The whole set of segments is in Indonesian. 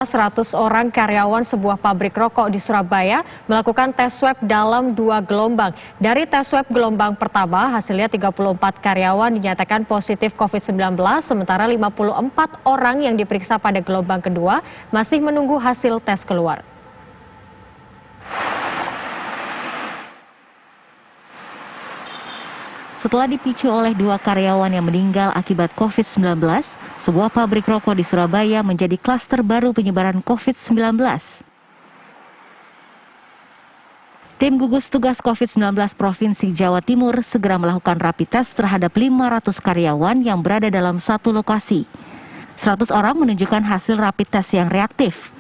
100 orang karyawan sebuah pabrik rokok di Surabaya melakukan tes swab dalam 2 gelombang. Dari tes swab gelombang pertama, hasilnya 34 karyawan dinyatakan positif COVID-19, sementara 54 orang yang diperiksa pada gelombang kedua masih menunggu hasil tes keluar. Setelah dipicu oleh 2 karyawan yang meninggal akibat COVID-19, sebuah pabrik rokok di Surabaya menjadi klaster baru penyebaran COVID-19. Tim gugus tugas COVID-19 Provinsi Jawa Timur segera melakukan rapid test terhadap 500 karyawan yang berada dalam satu lokasi. 100 orang menunjukkan hasil rapid test yang reaktif.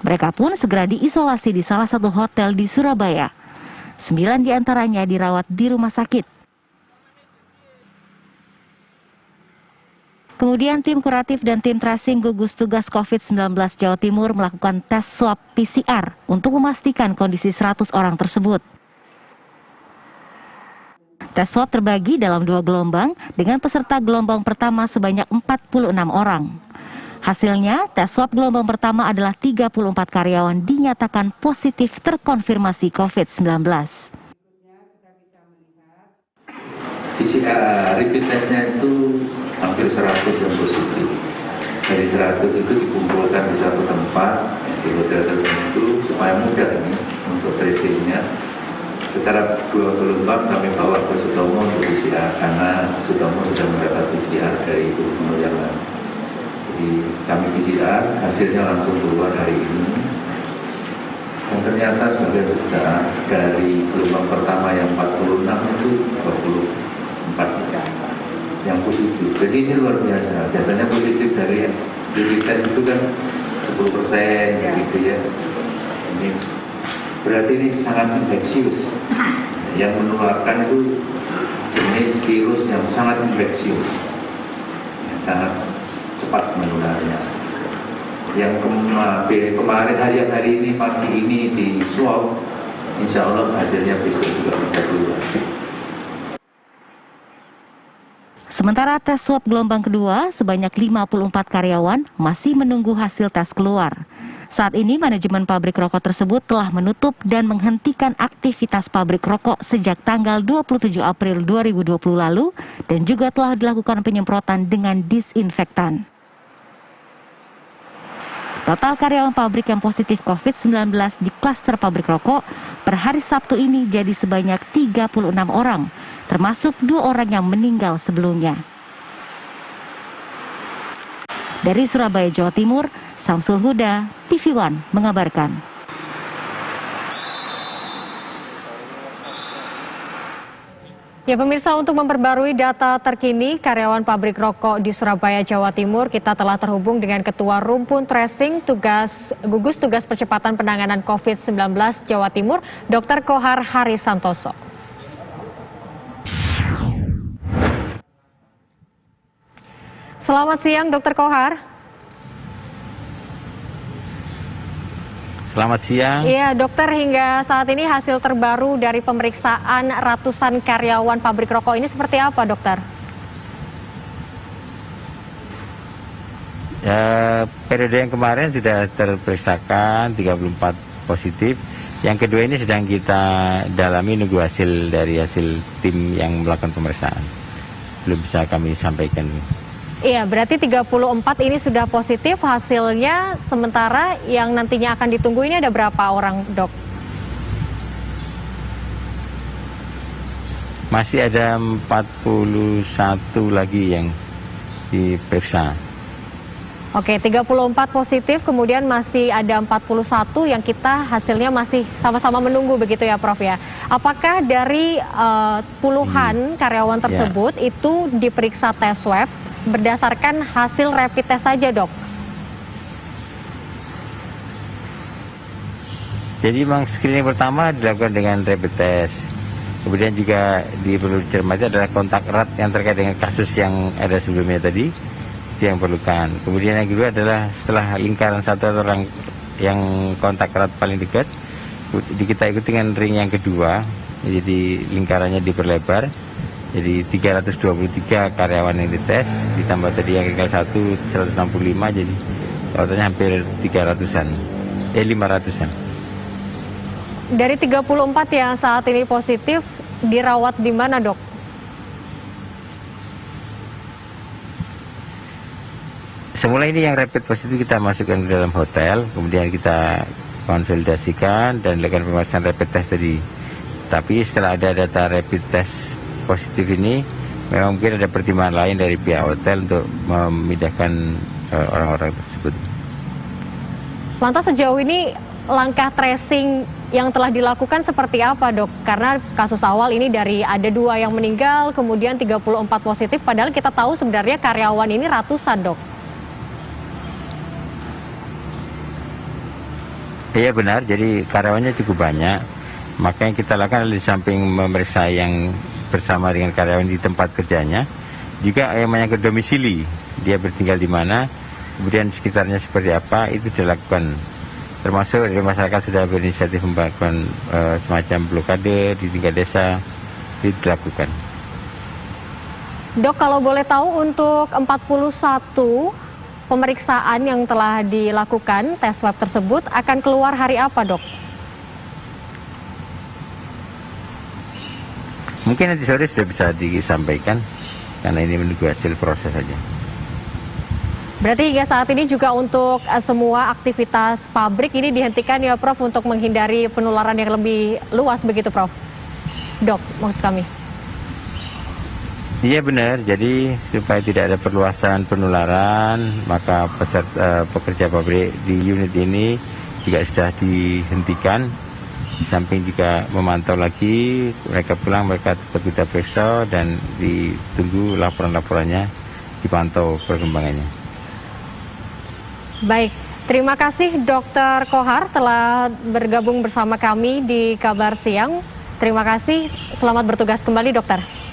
Mereka pun segera diisolasi di salah satu hotel di Surabaya. 9 diantaranya dirawat di rumah sakit. Kemudian tim kuratif dan tim tracing gugus tugas COVID-19 Jawa Timur melakukan tes swab PCR untuk memastikan kondisi 100 orang tersebut. Tes swab terbagi dalam 2 gelombang dengan peserta gelombang pertama sebanyak 46 orang. Hasilnya, tes swab gelombang pertama adalah 34 karyawan dinyatakan positif terkonfirmasi COVID-19. PCR rapid testnya itu hampir 100 yang positif. Dari 100 itu dikumpulkan di suatu tempat di hotel tertentu supaya mudah ini untuk tracingnya. Secara 2 gelombang kami bawa ke Sutomo untuk PCR karena Sutomo sudah mendapat PCR dari Gubernur yang lain. Jadi kami PCR, hasilnya langsung keluar hari ini. Dan ternyata sebagai besar dari gelombang pertama yang 46 itu 24 yang positif. Jadi ini luar biasa. Biasanya positif dari rapid test itu kan 10% gitu ya. Ini berarti ini sangat infeksius. Yang menularkan itu jenis virus yang sangat infeksius, yang sangat cepat menularnya. Yang kemarin hari ini pagi ini di swab, insya Allah hasilnya besok juga bisa keluar. Sementara tes swab gelombang kedua, sebanyak 54 karyawan masih menunggu hasil tes keluar. Saat ini manajemen pabrik rokok tersebut telah menutup dan menghentikan aktivitas pabrik rokok sejak tanggal 27 April 2020 lalu dan juga telah dilakukan penyemprotan dengan disinfektan. Total karyawan pabrik yang positif COVID-19 di klaster pabrik rokok per hari Sabtu ini jadi sebanyak 36 orang, termasuk 2 orang yang meninggal sebelumnya. Dari Surabaya, Jawa Timur, Samsul Huda, TV One mengabarkan. Ya pemirsa, untuk memperbarui data terkini karyawan pabrik rokok di Surabaya, Jawa Timur, kita telah terhubung dengan Ketua Rumpun Tracing Gugus Tugas Percepatan Penanganan COVID-19 Jawa Timur, Dr. Kohar Harisantoso. Selamat siang, Dr. Kohar. Selamat siang. Iya, dokter, hingga saat ini hasil terbaru dari pemeriksaan ratusan karyawan pabrik rokok ini seperti apa, dokter? Ya, periode yang kemarin sudah terperiksakan 34 positif. Yang kedua ini sedang kita dalami, nunggu hasil dari hasil tim yang melakukan pemeriksaan. Belum bisa kami sampaikan. Iya, berarti 34 ini sudah positif hasilnya, sementara yang nantinya akan ditunggu ini ada berapa orang, dok? Masih ada 41 lagi yang diperiksa. Oke, 34 positif, kemudian masih ada 41 yang kita hasilnya masih sama-sama menunggu begitu ya, Prof ya. Apakah dari puluhan karyawan tersebut itu diperiksa tes swab berdasarkan hasil rapid test saja, dok? Jadi memang screening pertama dilakukan dengan rapid test. Kemudian juga perlu dicermati adalah kontak erat yang terkait dengan kasus yang ada sebelumnya tadi, itu yang perlukan. Kemudian yang kedua adalah setelah lingkaran satu orang yang kontak erat paling dekat, kita ikuti dengan ring yang kedua, jadi lingkarannya diperlebar. Jadi 323 karyawan yang dites, ditambah tadi yang gagal 165, jadi totalnya hampir 300-an, 500-an. Dari 34 yang saat ini positif, dirawat di mana, Dok? Semula ini yang rapid positif kita masukkan ke dalam hotel, kemudian kita konsolidasikan dan lakukan pemeriksaan rapid test tadi. Tapi setelah ada data rapid test positif ini, memang mungkin ada pertimbangan lain dari pihak hotel untuk memindahkan orang-orang tersebut. Lantas sejauh ini langkah tracing yang telah dilakukan seperti apa, Dok? Karena kasus awal ini dari ada 2 yang meninggal, kemudian 34 positif, padahal kita tahu sebenarnya karyawan ini ratusan, Dok. Iya benar, jadi karyawannya cukup banyak. Maka yang kita lakukan di samping memeriksa yang bersama dengan karyawan di tempat kerjanya, juga yang menyangkut domisili, dia bertinggal di mana, kemudian sekitarnya seperti apa, itu dilakukan. Termasuk dari masyarakat sudah berinisiatif membangun semacam blokade di tingkat desa, itu dilakukan. Dok, kalau boleh tahu untuk 41 pemeriksaan yang telah dilakukan, tes swab tersebut akan keluar hari apa, Dok? Mungkin nanti sore sudah bisa disampaikan, karena ini menunggu hasil proses saja. Berarti hingga saat ini juga untuk semua aktivitas pabrik ini dihentikan ya, Prof, untuk menghindari penularan yang lebih luas begitu, Prof? Dok, maksud kami. Iya benar, jadi supaya tidak ada perluasan penularan, maka pekerja pabrik di unit ini juga sudah dihentikan. Di samping juga memantau lagi, mereka pulang, mereka tetap kita periksa dan ditunggu laporan-laporannya, dipantau perkembangannya. Baik, terima kasih Dr. Kohar telah bergabung bersama kami di Kabar Siang. Terima kasih, selamat bertugas kembali, Dokter.